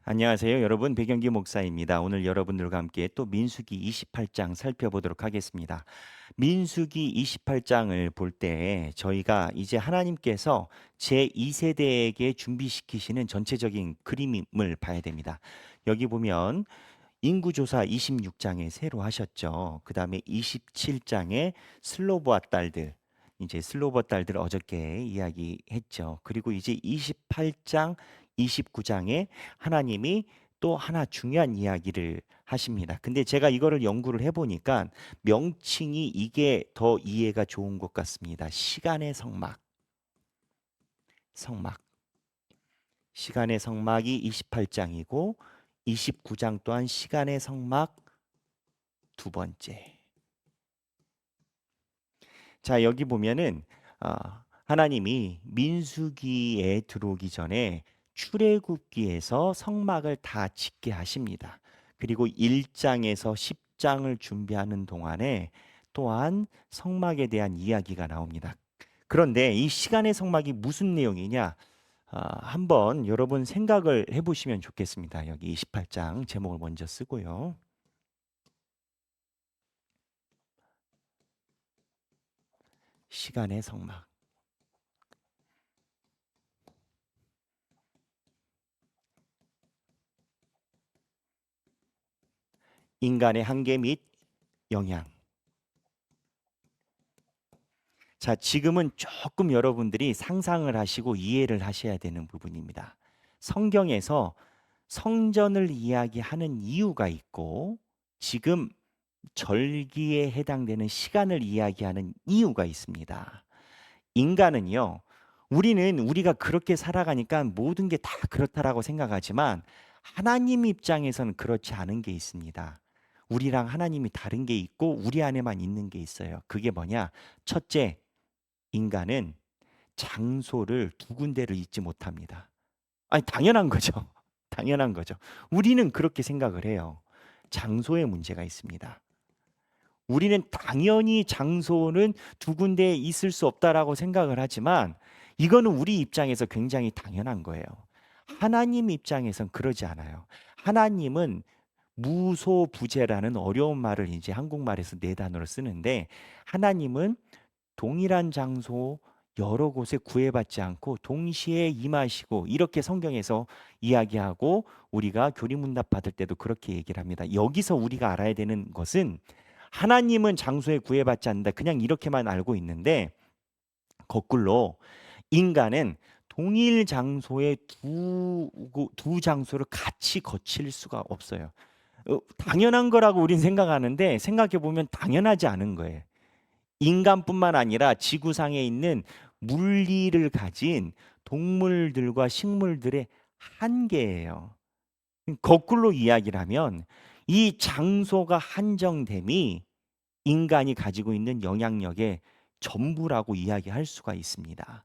안녕하세요. 여러분, 백영기 목사입니다. 오늘 여러분들과 함께 또 민수기 28장 살펴보도록 하겠습니다. 민수기 28장을 볼 때 저희가 이제 하나님께서 제2세대에게 준비시키시는 전체적인 그림을 봐야 됩니다. 여기 보면 인구조사 26장에 새로 하셨죠. 그 다음에 27장에 슬로보아 딸들, 이제 슬로보 딸들 어저께 이야기했죠. 그리고 이제 28장, 29장에 하나님이 또 하나 중요한 이야기를 하십니다. 근데 제가 이거를 연구를 해보니까 명칭이 이게 더 이해가 좋은 것 같습니다. 시간의 성막, 성막. 시간의 성막이 28장이고 29장 또한 시간의 성막 두 번째. 자, 여기 보면은 하나님이 민수기에 들어오기 전에 출애굽기에서 성막을 다 짓게 하십니다. 그리고 1장에서 10장을 준비하는 동안에 또한 성막에 대한 이야기가 나옵니다. 그런데 이 시간의 성막이 무슨 내용이냐? 한번 여러분 생각을 해보시면 좋겠습니다. 여기 28장 제목을 먼저 쓰고요. 시간의 성막. 인간의 한계 및 영향. 자, 지금은 조금 여러분들이 상상을 하시고 이해를 하셔야 되는 부분입니다. 성경에서 성전을 이야기하는 이유가 있고 지금 절기에 해당되는 시간을 이야기하는 이유가 있습니다. 인간은요, 우리는 우리가 그렇게 살아가니까 모든 게 다 그렇다라고 생각하지만 하나님 입장에서는 그렇지 않은 게 있습니다. 우리랑 하나님이 다른 게 있고 우리 안에만 있는 게 있어요. 그게 뭐냐? 첫째, 인간은 장소를 두 군데를 잊지 못합니다. 아니, 당연한 거죠. 당연한 거죠. 우리는 그렇게 생각을 해요. 장소에 문제가 있습니다. 우리는 당연히 장소는 두 군데에 있을 수 없다라고 생각을 하지만 이거는 우리 입장에서 굉장히 당연한 거예요. 하나님 입장에선 그러지 않아요. 하나님은 무소부재라는 어려운 말을 이제 한국말에서 네 단어로 쓰는데 하나님은 동일한 장소 여러 곳에 구애받지 않고 동시에 임하시고 이렇게 성경에서 이야기하고 우리가 교리문답 받을 때도 그렇게 얘기를 합니다. 여기서 우리가 알아야 되는 것은 하나님은 장소에 구애받지 않는다. 그냥 이렇게만 알고 있는데 거꾸로 인간은 동일 장소에 두 장소를 같이 거칠 수가 없어요. 당연한 거라고 우린 생각하는데 생각해 보면 당연하지 않은 거예요. 인간뿐만 아니라 지구상에 있는 물리를 가진 동물들과 식물들의 한계예요. 거꾸로 이야기를 하면 이 장소가 한정됨이 인간이 가지고 있는 영향력의 전부라고 이야기할 수가 있습니다.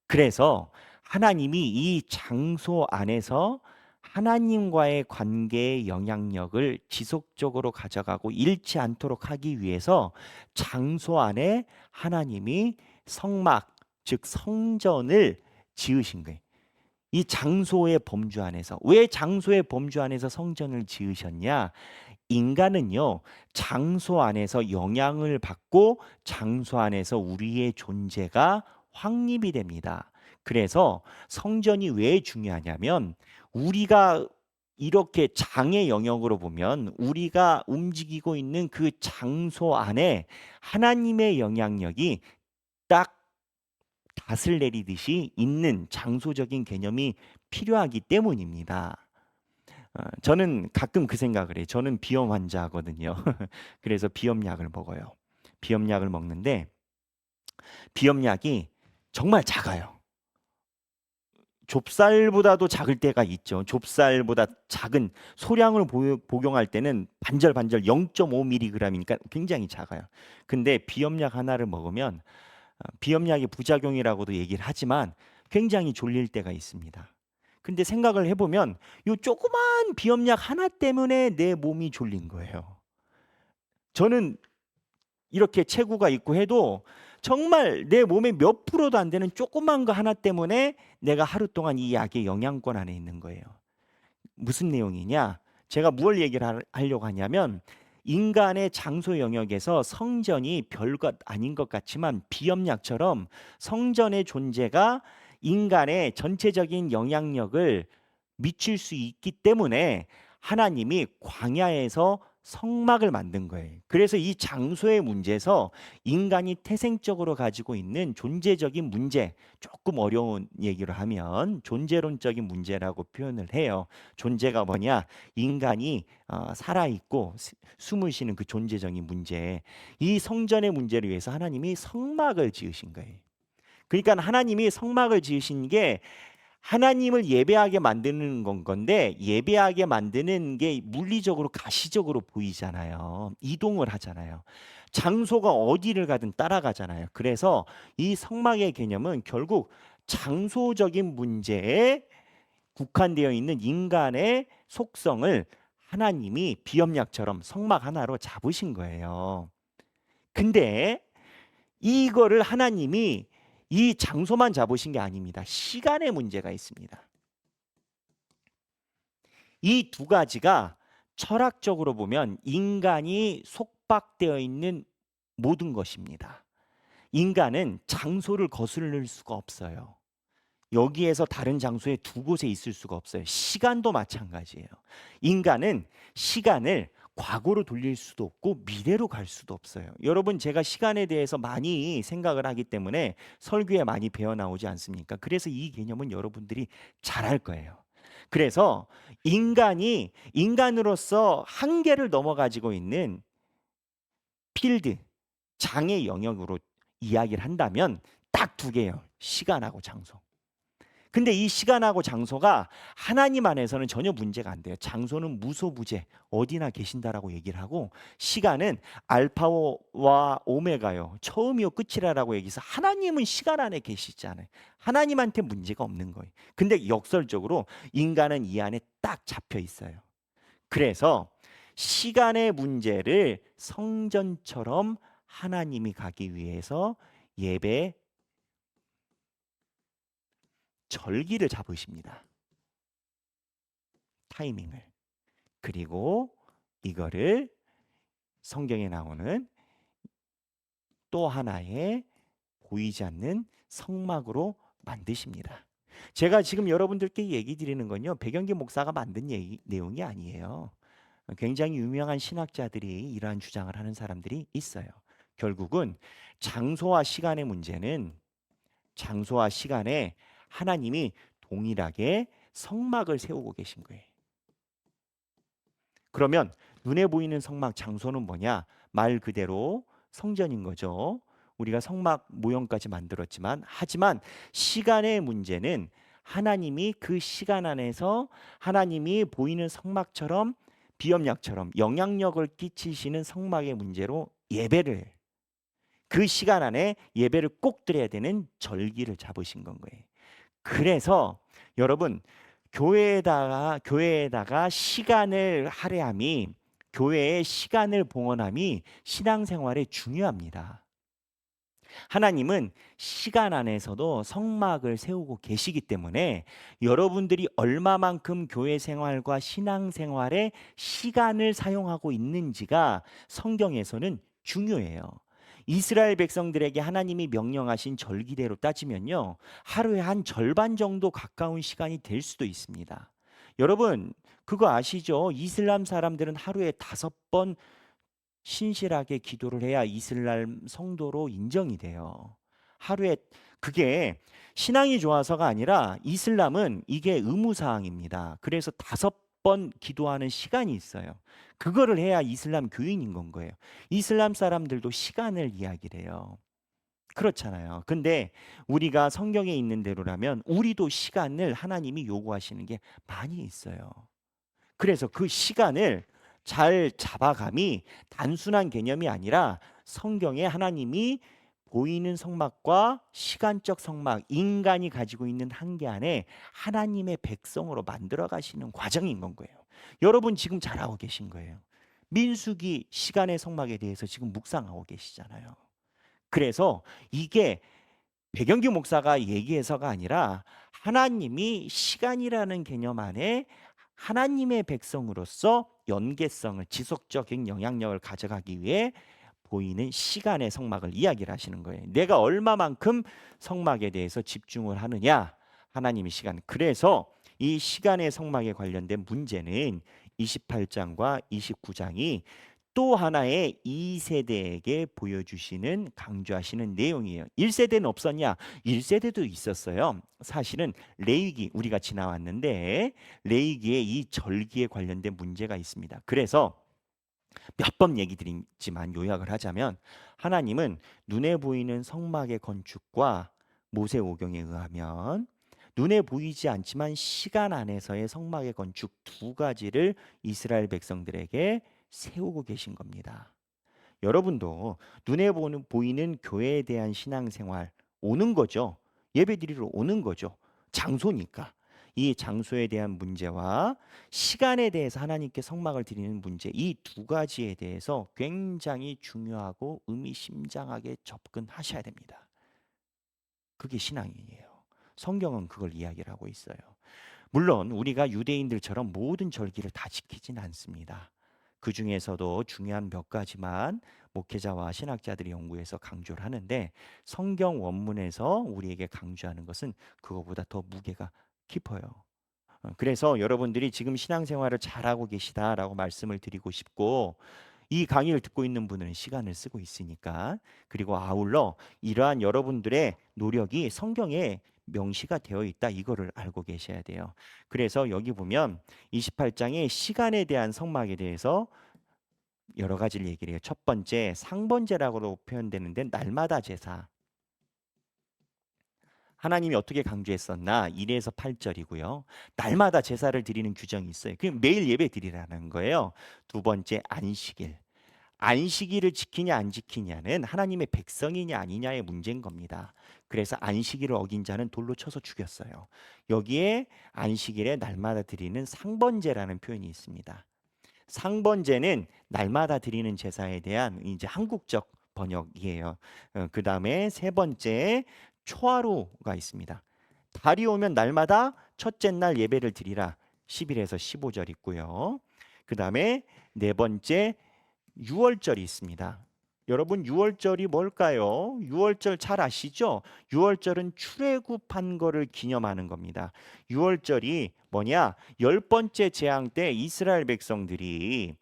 그래서 하나님이 이 장소 안에서 하나님과의 관계의 영향력을 지속적으로 가져가고 잃지 않도록 하기 위해서 장소 안에 하나님이 성막, 즉 성전을 지으신 거예요. 이 장소의 범주 안에서. 왜 장소의 범주 안에서 성전을 지으셨냐? 인간은요, 장소 안에서 영향을 받고 장소 안에서 우리의 존재가 확립이 됩니다. 그래서 성전이 왜 중요하냐면 우리가 이렇게 장의 영역으로 보면 우리가 움직이고 있는 그 장소 안에 하나님의 영향력이 딱 닷을 내리듯이 있는 장소적인 개념이 필요하기 때문입니다. 저는 가끔 그 생각을 해요. 저는 비염 환자거든요. 그래서 비염약을 먹어요. 비염약을 먹는데 비염약이 정말 작아요. 좁쌀보다도 작을 때가 있죠. 좁쌀보다 작은 소량을 복용할 때는 반절반절 0.5mg이니까 굉장히 작아요. 근데 비염약 하나를 먹으면 비염약의 부작용이라고도 얘기를 하지만 굉장히 졸릴 때가 있습니다. 근데 생각을 해보면 요 조그만 비염약 하나 때문에 내 몸이 졸린 거예요. 저는 이렇게 체구가 있고 해도 정말 내 몸에 몇 프로도 안 되는 조그만 거 하나 때문에 내가 하루 동안 이 약의 영향권 안에 있는 거예요. 무슨 내용이냐? 제가 무엇 얘기를 하려고 하냐면 인간의 장소 영역에서 성전이 별것 아닌 것 같지만 비염약처럼 성전의 존재가 인간의 전체적인 영향력을 미칠 수 있기 때문에 하나님이 광야에서 성막을 만든 거예요. 그래서 이 장소의 문제에서 인간이 태생적으로 가지고 있는 존재적인 문제, 조금 어려운 얘기를 하면 존재론적인 문제라고 표현을 해요. 존재가 뭐냐? 인간이 살아있고 숨을 쉬는 그 존재적인 문제. 이 성전의 문제를 위해서 하나님이 성막을 지으신 거예요. 그러니까 하나님이 성막을 지으신 게 하나님을 예배하게 만드는 건데 예배하게 만드는 게 물리적으로 가시적으로 보이잖아요. 이동을 하잖아요. 장소가 어디를 가든 따라가잖아요. 그래서 이 성막의 개념은 결국 장소적인 문제에 국한되어 있는 인간의 속성을 하나님이 비협약처럼 성막 하나로 잡으신 거예요. 근데 이거를 하나님이 이 장소만 잡으신 게 아닙니다. 시간의 문제가 있습니다. 이 두 가지가 철학적으로 보면 인간이 속박되어 있는 모든 것입니다. 인간은 장소를 거스를 수가 없어요. 여기에서 다른 장소에 두 곳에 있을 수가 없어요. 시간도 마찬가지예요. 인간은 시간을 과거로 돌릴 수도 없고 미래로 갈 수도 없어요. 여러분 제가 시간에 대해서 많이 생각을 하기 때문에 설교에 많이 배워 나오지 않습니까? 그래서 이 개념은 여러분들이 잘 알 거예요. 그래서 인간이 인간으로서 한계를 넘어 가지고 있는 필드, 장의 영역으로 이야기를 한다면 딱 두 개예요. 시간하고 장소. 근데 이 시간하고 장소가 하나님 안에서는 전혀 문제가 안 돼요. 장소는 무소부재 어디나 계신다라고 얘기를 하고 시간은 알파와 오메가요. 처음이요 끝이라라고 얘기해서 하나님은 시간 안에 계시잖아요. 하나님한테 문제가 없는 거예요. 근데 역설적으로 인간은 이 안에 딱 잡혀 있어요. 그래서 시간의 문제를 성전처럼 하나님이 가기 위해서 예배 절기를 잡으십니다. 타이밍을. 그리고 이거를 성경에 나오는 또 하나의 보이지 않는 성막으로 만드십니다. 제가 지금 여러분들께 얘기 드리는 건요. 백영기 목사가 만든 내용이 아니에요. 굉장히 유명한 신학자들이 이러한 주장을 하는 사람들이 있어요. 결국은 장소와 시간의 문제는 장소와 시간에 하나님이 동일하게 성막을 세우고 계신 거예요. 그러면 눈에 보이는 성막 장소는 뭐냐? 말 그대로 성전인 거죠. 우리가 성막 모형까지 만들었지만 하지만 시간의 문제는 하나님이 그 시간 안에서 하나님이 보이는 성막처럼 비협약처럼 영향력을 끼치시는 성막의 문제로 예배를 그 시간 안에 예배를 꼭 드려야 되는 절기를 잡으신 건 거예요. 그래서 여러분 교회에다가 시간을 할애함이 교회의 시간을 봉헌함이 신앙생활에 중요합니다. 하나님은 시간 안에서도 성막을 세우고 계시기 때문에 여러분들이 얼마만큼 교회 생활과 신앙 생활에 시간을 사용하고 있는지가 성경에서는 중요해요. 이스라엘 백성들에게 하나님이 명령하신 절기대로 따지면요. 하루에 한 절반 정도 가까운 시간이 될 수도 있습니다. 여러분, 그거 아시죠? 이슬람 사람들은 하루에 5번 신실하게 기도를 해야 이슬람 성도로 인정이 돼요. 하루에 그게 신앙이 좋아서가 아니라 이슬람은 이게 의무사항입니다. 그래서 5번 기도하는 시간이 있어요. 그거를 해야 이슬람 교인인 건 거예요. 이슬람 사람들도 시간을 이야기를 해요. 그렇잖아요. 근데 우리가 성경에 있는 대로라면 우리도 시간을 하나님이 요구하시는 게 많이 있어요. 그래서 그 시간을 잘 잡아감이 단순한 개념이 아니라 성경에 하나님이 보이는 성막과 시간적 성막, 인간이 가지고 있는 한계 안에 하나님의 백성으로 만들어 가시는 과정인 건 거예요. 여러분 지금 잘하고 계신 거예요. 민수기 시간의 성막에 대해서 지금 묵상하고 계시잖아요. 그래서 이게 백영기 목사가 얘기해서가 아니라 하나님이 시간이라는 개념 안에 하나님의 백성으로서 연계성을 지속적인 영향력을 가져가기 위해 보이는 시간의 성막을 이야기를 하시는 거예요. 내가 얼마만큼 성막에 대해서 집중을 하느냐 하나님의 시간. 그래서 이 시간의 성막에 관련된 문제는 28장과 29장이 또 하나의 2세대에게 보여주시는 강조하시는 내용이에요. 1세대는 없었냐? 1세대도 있었어요. 사실은 레위기 우리가 지나왔는데 레위기의 이 절기에 관련된 문제가 있습니다. 그래서 몇 번 얘기 드리지만 요약을 하자면 하나님은 눈에 보이는 성막의 건축과 모세오경에 의하면 눈에 보이지 않지만 시간 안에서의 성막의 건축 두 가지를 이스라엘 백성들에게 세우고 계신 겁니다. 여러분도 눈에 보이는 교회에 대한 신앙생활 오는 거죠. 예배드리러 오는 거죠. 장소니까. 이 장소에 대한 문제와 시간에 대해서 하나님께 성막을 드리는 문제, 이 두 가지에 대해서 굉장히 중요하고 의미심장하게 접근하셔야 됩니다. 그게 신앙이에요. 성경은 그걸 이야기를 하고 있어요. 물론 우리가 유대인들처럼 모든 절기를 다 지키진 않습니다. 그 중에서도 중요한 몇 가지만 목회자와 신학자들이 연구해서 강조를 하는데 성경 원문에서 우리에게 강조하는 것은 그거보다 더 무게가 깊어요. 그래서 여러분들이 지금 신앙생활을 잘하고 계시다라고 말씀을 드리고 싶고 이 강의를 듣고 있는 분은 시간을 쓰고 있으니까 그리고 아울러 이러한 여러분들의 노력이 성경에 명시가 되어 있다 이거를 알고 계셔야 돼요. 그래서 여기 보면 28장의 시간에 대한 성막에 대해서 여러 가지를 얘기를 해요. 첫 번째 상번제라고 표현되는데 날마다 제사. 하나님이 어떻게 강조했었나? 1에서 8절이고요. 날마다 제사를 드리는 규정이 있어요. 그 매일 예배 드리라는 거예요. 두 번째 안식일. 안식일을 지키냐 안 지키냐는 하나님의 백성이냐 아니냐의 문제인 겁니다. 그래서 안식일을 어긴 자는 돌로 쳐서 죽였어요. 여기에 안식일에 날마다 드리는 상번제라는 표현이 있습니다. 상번제는 날마다 드리는 제사에 대한 이제 한국적 번역이에요. 그 다음에 세 번째 초하루가 있습니다. 달이 오면 날마다 첫째 날 예배를 드리라. 10일에서 15절 있고요. 그 다음에 네 번째 유월절이 있습니다. 여러분 유월절이 뭘까요? 유월절 잘 아시죠? 유월절은 출애굽한 거를 기념하는 겁니다. 유월절이 뭐냐? 열 번째 재앙 때 이스라엘 백성들이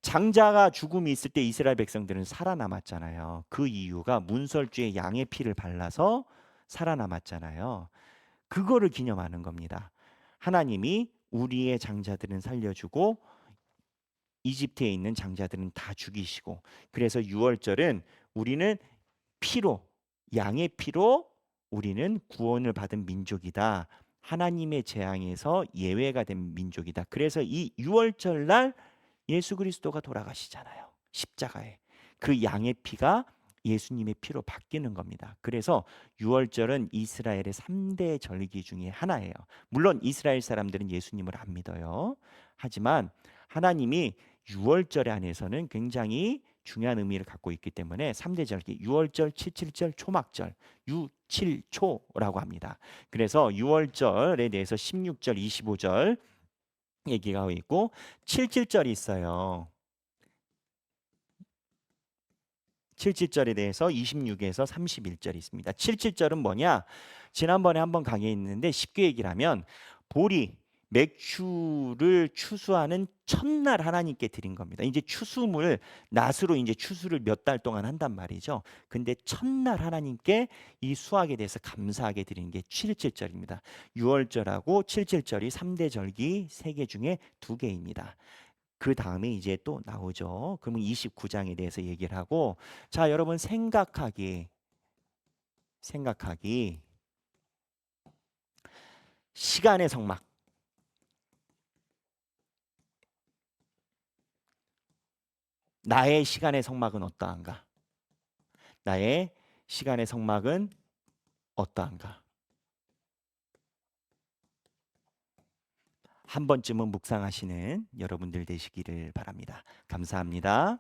장자가 죽음이 있을 때 이스라엘 백성들은 살아남았잖아요. 그 이유가 문설주에 양의 피를 발라서 살아남았잖아요. 그거를 기념하는 겁니다. 하나님이 우리의 장자들은 살려주고 이집트에 있는 장자들은 다 죽이시고 그래서 유월절은 우리는 피로 양의 피로 우리는 구원을 받은 민족이다. 하나님의 재앙에서 예외가 된 민족이다. 그래서 이 유월절 날 예수 그리스도가 돌아가시잖아요. 십자가에. 그 양의 피가 예수님의 피로 바뀌는 겁니다. 그래서 유월절은 이스라엘의 3대 절기 중에 하나예요. 물론 이스라엘 사람들은 예수님을 안 믿어요. 하지만 하나님이 유월절 안에서는 굉장히 중요한 의미를 갖고 있기 때문에 3대 절기 유월절, 칠칠절, 초막절, 유칠초라고 합니다. 그래서 유월절에 대해서 16절, 25절 얘기가 하고 있고 칠칠절이 있어요. 77절에 대해서 26에서 31절이 있습니다. 77절은 뭐냐? 지난번에 한번 강의했는데 쉽게 얘기를 하면 보리, 맥주를 추수하는 첫날 하나님께 드린 겁니다. 이제 추수물 낫으로 이제 추수를 몇 달 동안 한단 말이죠. 근데 첫날 하나님께 이 수확에 대해서 감사하게 드리는 게 77절입니다. 6월절하고 77절이 3대 절기 3개 중에 2개입니다. 그 다음에 이제 또 나오죠. 그러면 29장에 대해서 얘기를 하고 자, 여러분 생각하기 시간의 성막 나의 시간의 성막은 어떠한가? 나의 시간의 성막은 어떠한가? 한 번쯤은 묵상하시는 여러분들 되시기를 바랍니다. 감사합니다.